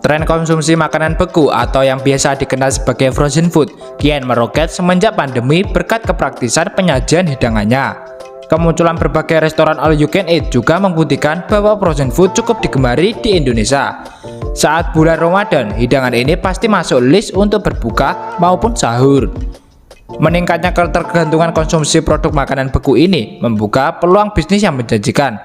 Tren konsumsi makanan beku atau yang biasa dikenal sebagai frozen food kian meroket semenjak pandemi berkat kepraktisan penyajian hidangannya. Kemunculan berbagai restoran all you can eat juga membuktikan bahwa frozen food cukup digemari di Indonesia. Saat bulan Ramadan, hidangan ini pasti masuk list untuk berbuka maupun sahur. Meningkatnya ketergantungan konsumsi produk makanan beku ini membuka peluang bisnis yang menjanjikan.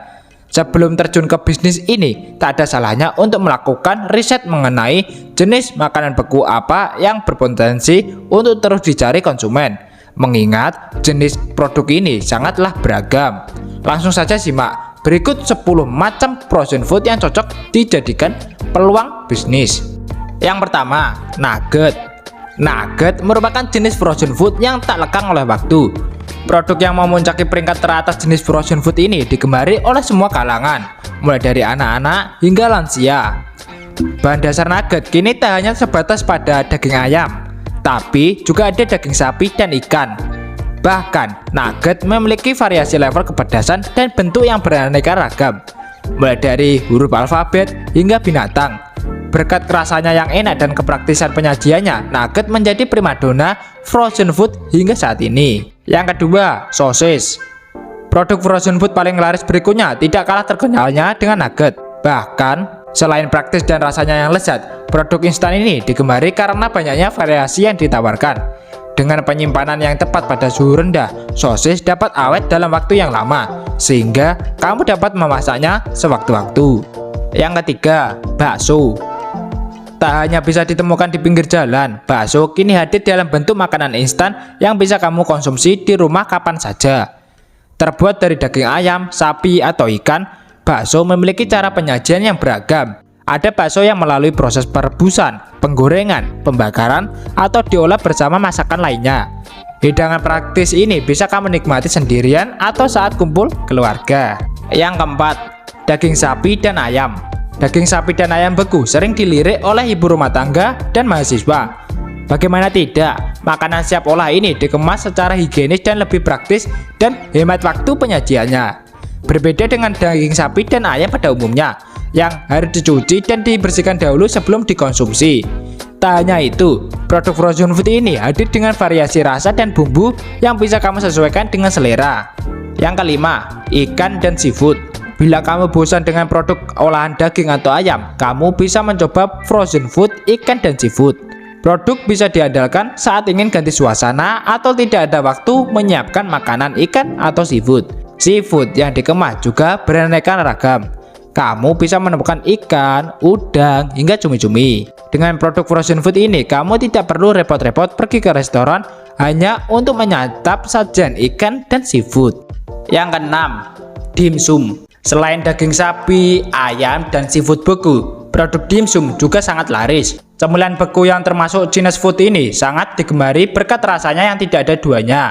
Sebelum terjun ke bisnis ini, tak ada salahnya untuk melakukan riset mengenai jenis makanan beku apa yang berpotensi untuk terus dicari konsumen. Mengingat jenis produk ini sangatlah beragam. Langsung saja simak berikut 10 macam frozen food yang cocok dijadikan peluang bisnis. Yang pertama, nugget. Nugget merupakan jenis frozen food yang tak lekang oleh waktu. Produk yang memuncaki peringkat teratas jenis frozen food ini digemari oleh semua kalangan, mulai dari anak-anak hingga lansia. Bahan dasar nugget kini tak hanya sebatas pada daging ayam, tapi juga ada daging sapi dan ikan. Bahkan, nugget memiliki variasi level kepedasan dan bentuk yang beraneka ragam, mulai dari huruf alfabet hingga binatang. Berkat rasanya yang enak dan kepraktisan penyajiannya, nugget menjadi primadona frozen food hingga saat ini. Yang kedua, sosis. Produk frozen food paling laris berikutnya tidak kalah terkenalnya dengan nugget. Bahkan, selain praktis dan rasanya yang lezat, produk instan ini digemari karena banyaknya variasi yang ditawarkan. Dengan penyimpanan yang tepat pada suhu rendah, sosis dapat awet dalam waktu yang lama, sehingga kamu dapat memasaknya sewaktu-waktu. Yang ketiga, bakso. Tak hanya bisa ditemukan di pinggir jalan, bakso kini hadir dalam bentuk makanan instan yang bisa kamu konsumsi di rumah kapan saja. Terbuat dari daging ayam, sapi, atau ikan, bakso memiliki cara penyajian yang beragam. Ada bakso yang melalui proses perebusan, penggorengan, pembakaran, atau diolah bersama masakan lainnya. Hidangan praktis ini bisa kamu nikmati sendirian atau saat kumpul keluarga. Yang keempat, daging sapi dan ayam. Daging sapi dan ayam beku sering dilirik oleh ibu rumah tangga dan mahasiswa. Bagaimana tidak, makanan siap olah ini dikemas secara higienis dan lebih praktis dan hemat waktu penyajiannya. Berbeda dengan daging sapi dan ayam pada umumnya, yang harus dicuci dan dibersihkan dahulu sebelum dikonsumsi. Tak hanya itu, produk frozen food ini hadir dengan variasi rasa dan bumbu yang bisa kamu sesuaikan dengan selera. Yang kelima, ikan dan seafood. Bila kamu bosan dengan produk olahan daging atau ayam, kamu bisa mencoba frozen food ikan dan seafood. Produk bisa diandalkan saat ingin ganti suasana atau tidak ada waktu menyiapkan makanan ikan atau seafood. Seafood yang dikemas juga beraneka ragam. Kamu bisa menemukan ikan, udang, hingga cumi-cumi. Dengan produk frozen food ini, kamu tidak perlu repot-repot pergi ke restoran hanya untuk menyantap sajian ikan dan seafood. Yang keenam, dimsum. Selain daging sapi, ayam, dan seafood beku, produk dimsum juga sangat laris. Cemilan beku yang termasuk Chinese food ini sangat digemari berkat rasanya yang tidak ada duanya.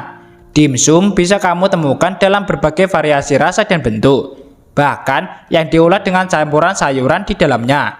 Dimsum bisa kamu temukan dalam berbagai variasi rasa dan bentuk, bahkan yang diolah dengan campuran sayuran di dalamnya.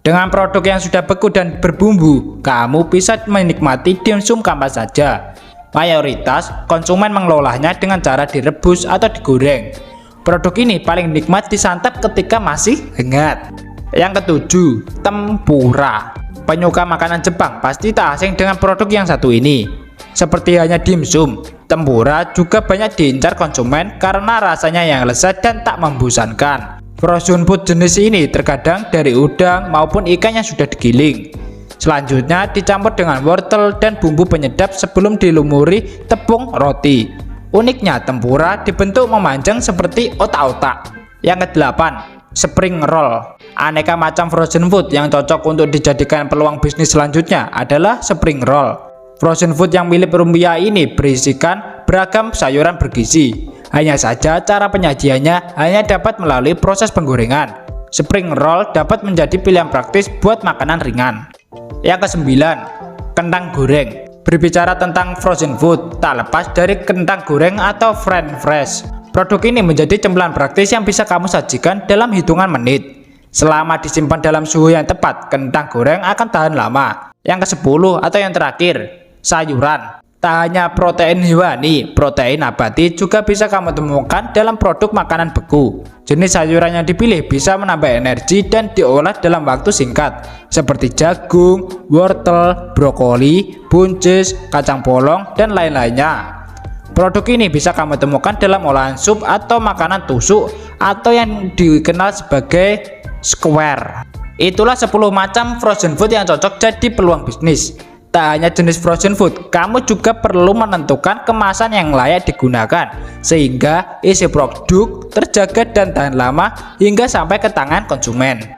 Dengan produk yang sudah beku dan berbumbu, kamu bisa menikmati dimsum kapan saja. Mayoritas konsumen mengelolanya dengan cara direbus atau digoreng. Produk ini paling nikmat disantap ketika masih hangat. Yang ketujuh, tempura. Penyuka makanan Jepang pasti tak asing dengan produk yang satu ini. Seperti hanya dimsum, tempura juga banyak diincar konsumen karena rasanya yang lezat dan tak membosankan. Frozen food jenis ini terkadang dari udang maupun ikan yang sudah digiling. Selanjutnya dicampur dengan wortel dan bumbu penyedap sebelum dilumuri tepung roti. Uniknya, tempura dibentuk memanjang seperti otak-otak. Yang kedelapan, spring roll. Aneka macam frozen food yang cocok untuk dijadikan peluang bisnis selanjutnya adalah spring roll. Frozen food yang mirip lumpia ini berisikan beragam sayuran bergizi. Hanya saja cara penyajiannya hanya dapat melalui proses penggorengan. Spring roll dapat menjadi pilihan praktis buat makanan ringan. Yang kesembilan, kentang goreng. Berbicara tentang frozen food, tak lepas dari kentang goreng atau french fries. Produk ini menjadi cemilan praktis yang bisa kamu sajikan dalam hitungan menit. Selama disimpan dalam suhu yang tepat, kentang goreng akan tahan lama. Yang ke-10 atau yang terakhir, sayuran. Tak hanya protein hewani, protein nabati juga bisa kamu temukan dalam produk makanan beku. Jenis sayuran yang dipilih bisa menambah energi dan diolah dalam waktu singkat, seperti jagung, wortel, brokoli, buncis, kacang polong, dan lain-lainnya. Produk ini bisa kamu temukan dalam olahan sup atau makanan tusuk atau yang dikenal sebagai square. Itulah 10 macam frozen food yang cocok jadi peluang bisnis. Tak hanya jenis frozen food, kamu juga perlu menentukan kemasan yang layak digunakan sehingga isi produk terjaga dan tahan lama hingga sampai ke tangan konsumen.